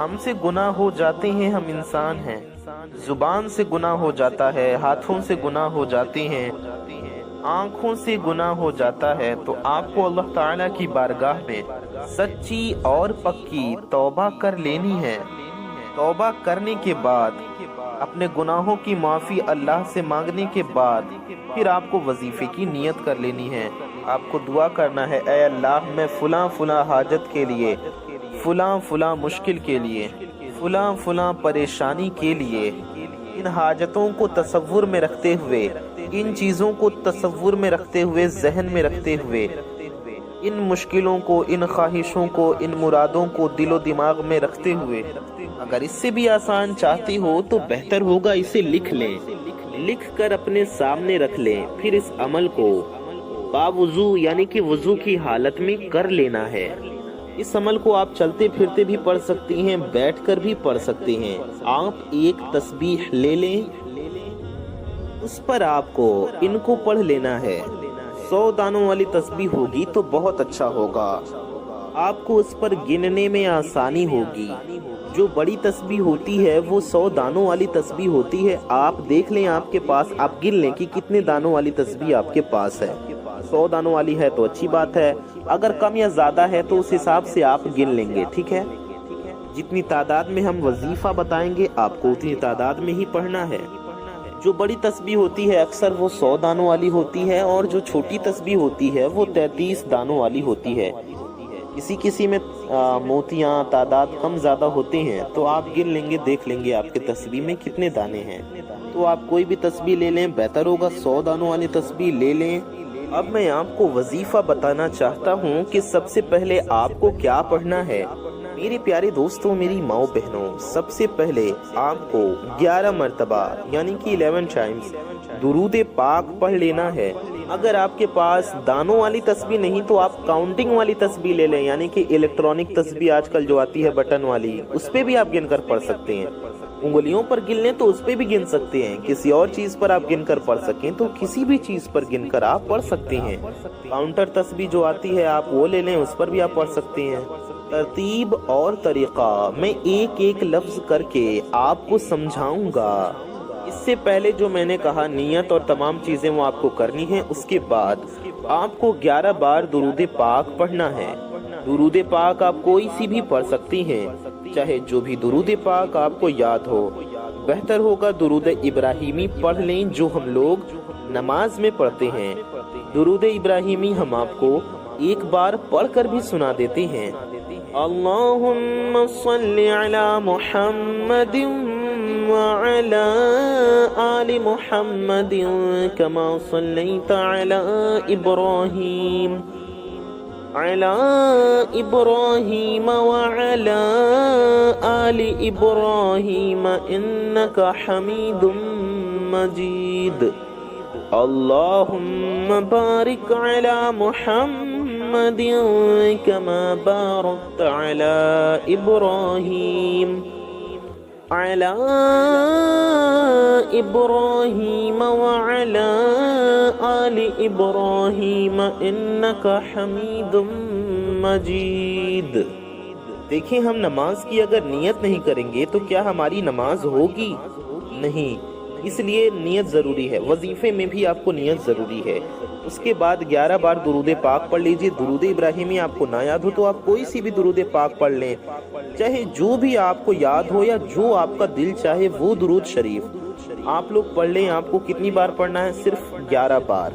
ہم سے گناہ ہو جاتے ہیں، ہم انسان ہیں، زبان سے گناہ ہو جاتا ہے، ہاتھوں سے گناہ ہو جاتے ہیں، آنکھوں سے گناہ ہو جاتا ہے، تو آپ کو اللہ تعالیٰ کی بارگاہ میں سچی اور پکی توبہ کر لینی ہے۔ توبہ کرنے کے بعد اپنے گناہوں کی معافی اللہ سے مانگنے کے بعد پھر آپ کو وظیفے کی نیت کر لینی ہے۔ آپ کو دعا کرنا ہے، اے اللہ میں فلاں فلاں حاجت کے لیے، فلاں فلاں مشکل کے لیے، فلاں فلاں پریشانی کے لیے، ان حاجتوں کو تصور میں رکھتے ہوئے، ان چیزوں کو تصور میں رکھتے ہوئے، ذہن میں رکھتے ہوئے، ان مشکلوں کو، ان خواہشوں کو، ان مرادوں کو دل و دماغ میں رکھتے ہوئے، اگر اس سے بھی آسان چاہتے ہو تو بہتر ہوگا اسے لکھ لیں، لکھ کر اپنے سامنے رکھ لیں، پھر اس عمل کو باوضو یعنی کہ وضو کی حالت میں کر لینا ہے۔ اس عمل کو آپ چلتے پھرتے بھی پڑھ سکتے ہیں، بیٹھ کر بھی پڑھ سکتے ہیں۔ آپ ایک تسبیح لے لیں، اس پر آپ کو ان کو پڑھ لینا ہے۔ 100 دانوں والی تسبیح ہوگی تو بہت اچھا ہوگا، آپ کو اس پر گننے میں آسانی ہوگی۔ جو بڑی تسبیح ہوتی ہے وہ 100 دانوں والی تسبیح ہوتی ہے۔ آپ دیکھ لیں آپ کے پاس، آپ گن لیں کہ کتنے دانوں والی تسبیح آپ کے پاس ہے۔ 100 دانوں والی ہے تو اچھی بات ہے، اگر کم یا زیادہ ہے تو اس حساب سے آپ گن لیں گے، ٹھیک ہے؟ جتنی تعداد میں ہم وظیفہ بتائیں گے آپ کو اتنی تعداد میں ہی پڑھنا ہے۔ جو بڑی تسبیح ہوتی ہے اکثر وہ 100 دانوں والی ہوتی ہے، اور جو چھوٹی تسبیح ہوتی ہے وہ 33 دانوں والی ہوتی ہے۔ کسی میں موتیاں تعداد کم زیادہ ہوتے ہیں تو آپ گن لیں گے، دیکھ لیں گے آپ کے تسبیح میں کتنے دانے ہیں، تو آپ کوئی بھی تسبیح لے لیں، بہتر ہوگا 100 دانوں والی تسبیح لے لیں۔ اب میں آپ کو وظیفہ بتانا چاہتا ہوں کہ سب سے پہلے آپ کو کیا پڑھنا ہے۔ میرے پیارے دوستوں، میری ماؤں بہنوں، سب سے پہلے آپ کو 11 مرتبہ یعنی کہ 11 ٹائمز درود پاک پڑھ لینا ہے۔ اگر آپ کے پاس دانوں والی تسبیح نہیں تو آپ کاؤنٹنگ والی تسبیح لے لیں، یعنی کہ الیکٹرانک تسبیح آج کل جو آتی ہے بٹن والی، اس پہ بھی آپ گن کر پڑھ سکتے ہیں۔ انگلیوں پر گن لیں تو اس پہ بھی گن سکتے ہیں، کسی اور چیز پر آپ گن کر پڑھ سکیں تو کسی بھی چیز پر گن کر آپ پڑھ سکتے ہیں۔ کاؤنٹر تسبیح جو آتی ہے آپ وہ لے لیں، اس پر بھی آپ پڑھ سکتے ہیں۔ ترتیب اور طریقہ میں ایک ایک لفظ کر کے آپ کو سمجھاؤں گا۔ اس سے پہلے جو میں نے کہا نیت اور تمام چیزیں وہ آپ کو کرنی ہیں، اس کے بعد آپ کو 11 بار درود پاک پڑھنا ہے۔ درود پاک آپ کوئی سی بھی پڑھ سکتی ہیں، چاہے جو بھی درود پاک آپ کو یاد ہو۔ بہتر ہوگا درود ابراہیمی پڑھ لیں جو ہم لوگ نماز میں پڑھتے ہیں۔ درود ابراہیمی ہم آپ کو ایک بار پڑھ کر بھی سنا دیتے ہیں۔ اللہم صلی علی محمد وعلى آل محمد كما صليت على إبراهيم وعلى آل إبراهيم إنك حميد مجيد اللهم بارك على محمد كما باركت على إبراهيم على إبراهيم وعلى آل إبراهيم إنك حميد مجيد۔ دیکھیں ہم نماز کی اگر نیت نہیں کریں گے تو کیا ہماری نماز ہوگی؟ نہیں، اس لیے نیت ضروری ہے۔ وظیفے میں بھی آپ کو نیت ضروری ہے۔ اس کے بعد 11 بار درود پاک پڑھ لیجئے۔ درود ابراہیمی آپ کو نہ یاد ہو تو آپ کوئی سی بھی درود پاک پڑھ لیں، چاہے جو بھی آپ کو یاد ہو یا جو آپ کا دل چاہے وہ درود شریف آپ لوگ پڑھ لیں۔ آپ کو کتنی بار پڑھنا ہے؟ صرف 11 بار،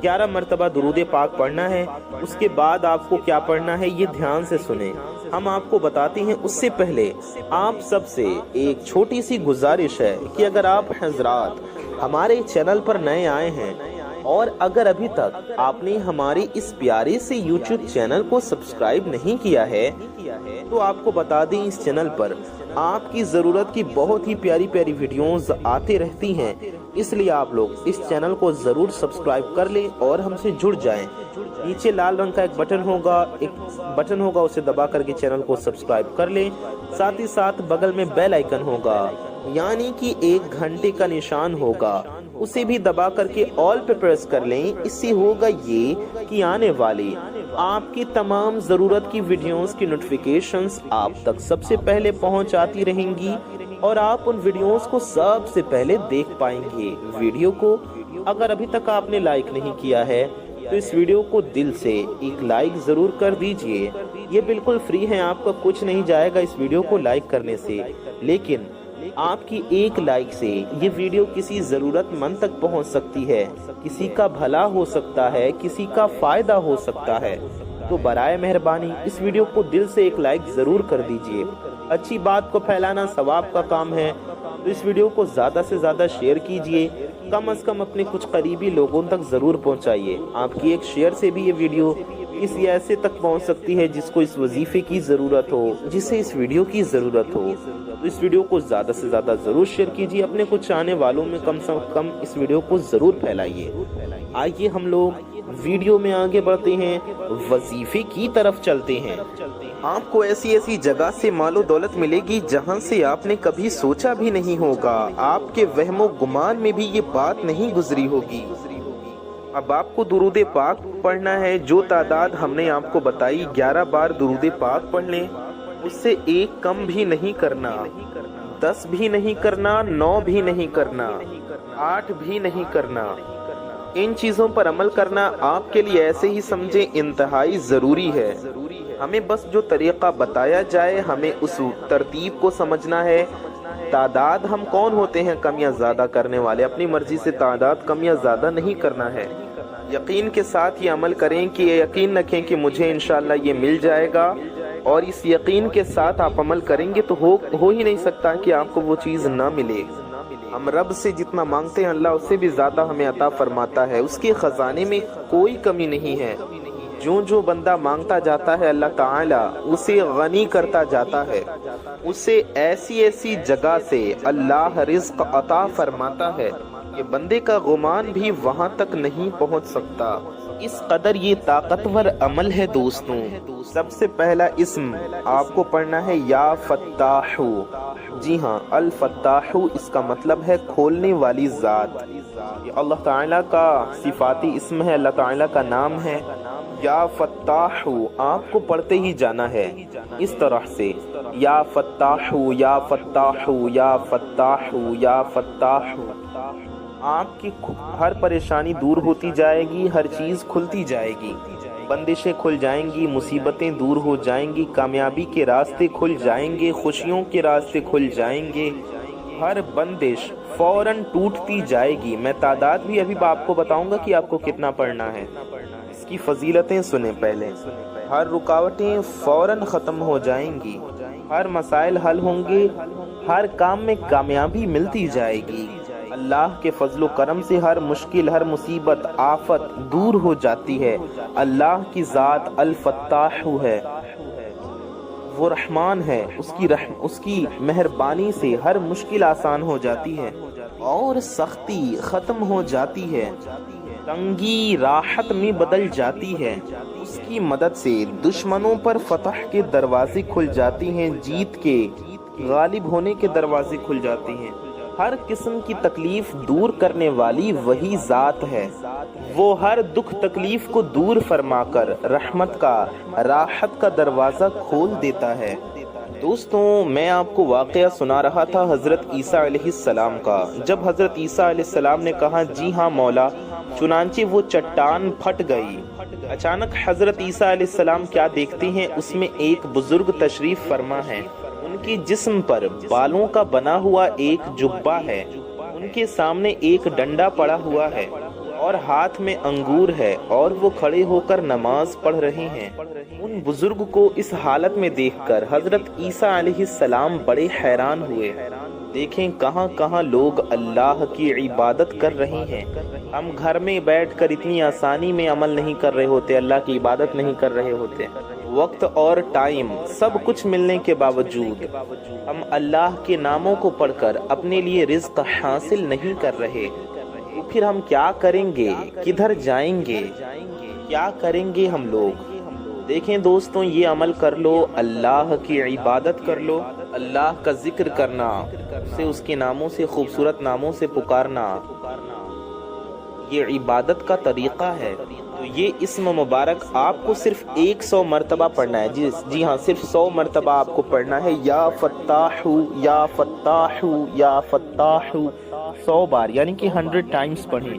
11 مرتبہ درود پاک پڑھنا ہے۔ اس کے بعد آپ کو کیا پڑھنا ہے یہ دھیان سے سنیں، ہم آپ کو بتاتے ہیں۔ اس سے پہلے آپ سب سے ایک چھوٹی سی گزارش ہے کہ اگر آپ حضرات ہمارے چینل پر نئے آئے ہیں اور اگر ابھی تک آپ نے ہمارے اس پیارے سے یوٹیوب چینل کو سبسکرائب نہیں کیا ہے تو آپ کو بتا دیں اس چینل پر آپ کی ضرورت کی بہت ہی پیاری پیاری ویڈیوز آتے رہتی ہیں، اس لیے آپ لوگ اس چینل کو ضرور سبسکرائب کر لیں اور ہم سے جڑ جائیں۔ نیچے لال رنگ کا ایک بٹن ہوگا، اسے دبا کر کے چینل کو سبسکرائب کر لیں۔ ساتھ ہی ساتھ بغل میں بیل آئیکن ہوگا، یعنی کہ 1 گھنٹے کا نشان ہوگا، اسے بھی دبا کر کے آل پہ پریس کر لیں۔ اس سے ہوگا یہ کہ آنے والی آپ کی تمام ضرورت کی ویڈیوز کی نوٹیفیکیشنز آپ تک سب سے پہلے پہنچ آتی رہیں گی اور آپ ان ویڈیوز کو سب سے پہلے دیکھ پائیں گے۔ ویڈیو کو اگر ابھی تک آپ نے لائک نہیں کیا ہے تو اس ویڈیو کو دل سے ایک لائک ضرور کر دیجئے۔ یہ بالکل فری ہے، آپ کا کچھ نہیں جائے گا اس ویڈیو کو لائک کرنے سے، لیکن آپ کی ایک لائک سے یہ ویڈیو کسی ضرورت مند تک پہنچ سکتی ہے، کسی کا بھلا ہو سکتا ہے، کسی کا فائدہ ہو سکتا ہے۔ تو برائے مہربانی اس ویڈیو کو دل سے ایک لائک ضرور کر دیجئے۔ اچھی بات کو پھیلانا ثواب کا کام ہے، تو اس ویڈیو کو زیادہ سے زیادہ شیئر کیجئے، کم از کم اپنے کچھ قریبی لوگوں تک ضرور پہنچائیے۔ آپ کی ایک شیئر سے بھی یہ ویڈیو کسی ایسے تک پہنچ سکتی ہے جس کو اس وظیفے کی ضرورت ہو، جسے اس ویڈیو کی ضرورت ہو۔ تو اس ویڈیو کو زیادہ سے زیادہ ضرور شیئر کیجئے، اپنے کچھ چاہنے والوں میں کم سے کم اس ویڈیو کو ضرور پھیلائیے۔ آئیے ہم لوگ ویڈیو میں آگے بڑھتے ہیں، وظیفے کی طرف چلتے ہیں۔ آپ کو ایسی جگہ سے مال و دولت ملے گی جہاں سے آپ نے کبھی سوچا بھی نہیں ہوگا، آپ کے وہم و گمان میں بھی یہ بات نہیں گزری ہوگی۔ اب آپ کو درود پاک پڑھنا ہے، جو تعداد ہم نے آپ کو بتائی 11 بار درود پاک پڑھ لیں، اس سے ایک کم بھی نہیں کرنا، 10 بھی نہیں کرنا، 9 بھی نہیں کرنا، 8 بھی نہیں کرنا۔ ان چیزوں پر عمل کرنا آپ کے لیے ایسے ہی سمجھیں انتہائی ضروری ہے۔ ہمیں بس جو طریقہ بتایا جائے ہمیں اس ترتیب کو سمجھنا ہے۔ تعداد ہم کون ہوتے ہیں کم یا زیادہ کرنے والے؟ اپنی مرضی سے تعداد کم یا زیادہ نہیں کرنا ہے۔ یقین کے ساتھ یہ عمل کریں کہ یقین رکھیں کہ مجھے انشاءاللہ یہ مل جائے گا، اور اس یقین کے ساتھ آپ عمل کریں گے تو ہو ہی نہیں سکتا کہ آپ کو وہ چیز نہ ملے۔ ہم رب سے جتنا مانگتے ہیں اللہ اس سے بھی زیادہ ہمیں عطا فرماتا ہے، اس کے خزانے میں کوئی کمی نہیں ہے۔ جو بندہ مانگتا جاتا ہے اللہ تعالیٰ اسے غنی کرتا جاتا ہے، اسے ایسی جگہ سے اللہ رزق عطا فرماتا ہے کہ بندے کا گمان بھی وہاں تک نہیں پہنچ سکتا۔ اس قدر یہ طاقتور عمل ہے دوستوں۔ سب سے پہلا اسم آپ کو پڑھنا ہے یا فتاح۔ جی ہاں، الفتاح اس کا مطلب ہے کھولنے والی ذات۔ یہ اللہ تعالیٰ کا صفاتی اسم ہے، اللہ تعالیٰ کا نام ہے یا فتاح۔ آپ کو پڑھتے ہی جانا ہے اس طرح سے، یا فتاح یا فتاح یا فتاح یا فتاح۔ آپ کی ہر پریشانی دور ہوتی جائے گی، ہر چیز کھلتی جائے گی، بندشیں کھل جائیں گی، مصیبتیں دور ہو جائیں گی، کامیابی کے راستے کھل جائیں گے، خوشیوں کے راستے کھل جائیں گے، ہر بندش فوراً ٹوٹتی جائے گی۔ میں تعداد بھی ابھی آپ کو بتاؤں گا کہ آپ کو کتنا پڑھنا ہے۔ اس کی فضیلتیں سنیں پہلے۔ ہر رکاوٹیں فوراً ختم ہو جائیں گی، ہر مسائل حل ہوں گے، ہر کام میں کامیابی ملتی جائے گی۔ اللہ کے فضل و کرم سے ہر مشکل، ہر مصیبت، آفت دور ہو جاتی ہے۔ اللہ کی ذات الفتاح ہے، وہ رحمان ہے، اس کی مہربانی سے ہر مشکل آسان ہو جاتی ہے اور سختی ختم ہو جاتی ہے، تنگی راحت میں بدل جاتی ہے۔ اس کی مدد سے دشمنوں پر فتح کے دروازے کھل جاتی ہیں، جیت کے غالب ہونے کے دروازے کھل جاتی ہیں۔ ہر قسم کی تکلیف دور کرنے والی وہی ذات ہے، وہ ہر دکھ تکلیف کو دور فرما کر رحمت کا، راحت کا دروازہ کھول دیتا ہے۔ دوستوں، میں آپ کو واقعہ سنا رہا تھا حضرت عیسیٰ علیہ السلام کا۔ جب حضرت عیسیٰ علیہ السلام نے کہا جی ہاں مولا، چنانچہ وہ چٹان پھٹ گئی۔ اچانک حضرت عیسیٰ علیہ السلام کیا دیکھتے ہیں؟ اس میں ایک بزرگ تشریف فرما ہے، ان کے جسم پر بالوں کا بنا ہوا ایک جبہ ہے، ان کے سامنے ایک ڈنڈا پڑا ہوا ہے اور ہاتھ میں انگور ہے، اور وہ کھڑے ہو کر نماز پڑھ رہے ہیں۔ ان بزرگ کو اس حالت میں دیکھ کر حضرت عیسیٰ علیہ السلام بڑے حیران ہوئے۔ دیکھیں کہاں کہاں لوگ اللہ کی عبادت کر رہے ہیں۔ ہم گھر میں بیٹھ کر اتنی آسانی میں عمل نہیں کر رہے ہوتے، اللہ کی عبادت نہیں کر رہے ہوتے، وقت اور ٹائم سب کچھ ملنے کے باوجود ہم اللہ کے ناموں کو پڑھ کر اپنے لیے رزق حاصل نہیں کر رہے، تو پھر ہم کیا کریں گے؟ کدھر جائیں گے؟ کیا کریں گے ہم لوگ؟ دیکھیں دوستوں، یہ عمل کر لو، اللہ کی عبادت کر لو، اللہ کا ذکر کرنا، اسے اس کے ناموں سے، خوبصورت ناموں سے پکارنا، یہ عبادت کا طریقہ ہے۔ تو یہ اسم مبارک آپ کو صرف 100 مرتبہ پڑھنا ہے، جی ہاں، صرف 100 مرتبہ آپ کو پڑھنا ہے، یا فتاح یا فتاح یا فتاح، 100 بار، یعنی کہ 100 ٹائمز پڑھیں۔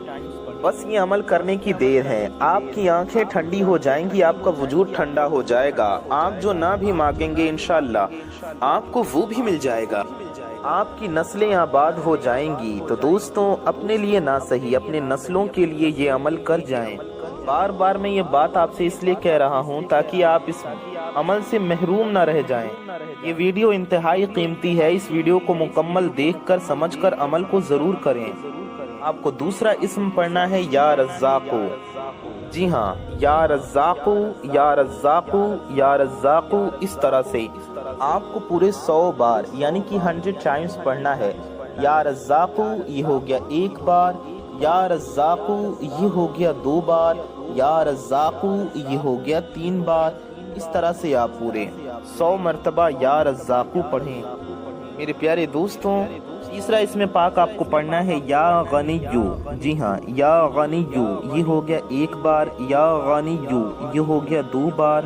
بس یہ عمل کرنے کی دیر ہے، آپ کی آنکھیں ٹھنڈی ہو جائیں گی، آپ کا وجود ٹھنڈا ہو جائے گا، آپ جو نہ بھی مانگیں گے انشاءاللہ آپ کو وہ بھی مل جائے گا، آپ کی نسلیں آباد ہو جائیں گی۔ تو دوستوں، اپنے لیے نہ صحیح، اپنے نسلوں کے لیے یہ عمل کر جائیں۔ بار بار میں یہ بات آپ سے اس لیے کہہ رہا ہوں تاکہ آپ اس عمل سے محروم نہ رہ جائیں۔ یہ ویڈیو انتہائی قیمتی ہے، اس ویڈیو کو مکمل دیکھ کر سمجھ کر عمل کو ضرور کریں۔ آپ کو دوسرا اسم پڑھنا ہے یا رزاقو، جی ہاں، یا رزاقو یا رزاقو یا رزاقو، اس طرح سے آپ کو پورے 100 بار یعنی کہ 100 ٹائمز پڑھنا ہے۔ یا رزاقو یہ ہو گیا 1 بار، یا رزاقو یہ ہو گیا 2 بار، یا رزاقو یہ ہو گیا 3 بار، اس طرح سے آپ پورے 100 مرتبہ یا رزاقو پڑھیں۔ میرے پیارے دوستوں، تیسرا اسم پاک آپ کو پڑھنا ہے یا غنیو، جی ہاں، یا غنیو یہ ہو گیا 1 بار، یا غنیو یہ ہو گیا 2 بار،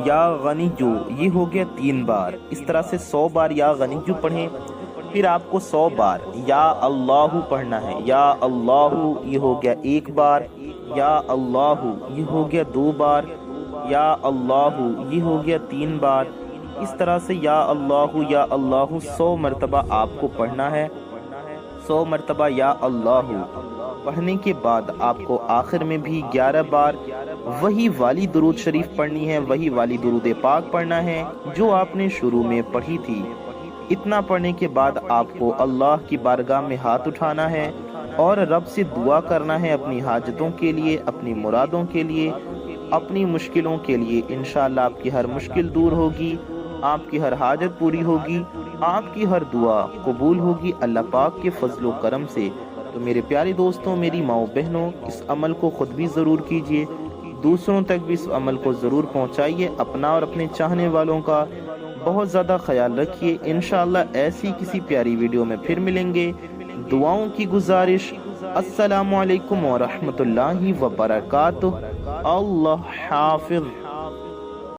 یا غنیو یہ ہو گیا 3 بار، اس طرح سے 100 بار یا غنیو پڑھیں۔ پھر آپ کو 100 بار یا اللہ پڑھنا ہے، یا اللہ یہ ہو گیا 1 بار، یا اللہ یہ ہو گیا 2 بار، یا اللہ یہ ہو گیا 3 بار، اس طرح سے یا اللہ 100 مرتبہ آپ کو پڑھنا ہے۔ 100 مرتبہ یا اللہ پڑھنے کے بعد آپ کو آخر میں بھی 11 بار وہی والی درود شریف پڑھنی ہے، وہی والی درود پاک پڑھنا ہے جو آپ نے شروع میں پڑھی تھی۔ اتنا پڑھنے کے بعد آپ کو اللہ کی بارگاہ میں ہاتھ اٹھانا ہے اور رب سے دعا کرنا ہے اپنی حاجتوں کے لیے، اپنی مرادوں کے لیے، اپنی مشکلوں کے لیے۔ انشاءاللہ آپ کی ہر مشکل دور ہوگی، آپ کی ہر حاجت پوری ہوگی، آپ کی ہر دعا قبول ہوگی اللہ پاک کے فضل و کرم سے۔ تو میرے پیارے دوستوں، میری ماؤں بہنوں، اس عمل کو خود بھی ضرور کیجئے، دوسروں تک بھی اس عمل کو ضرور پہنچائیے، اپنا اور اپنے چاہنے والوں کا بہت زیادہ خیال رکھیے۔ انشاءاللہ ایسی کسی پیاری ویڈیو میں پھر ملیں گے۔ دعاؤں کی گزارش، السلام علیکم ورحمۃ اللہ وبرکاتہ۔ اللہ حافظ۔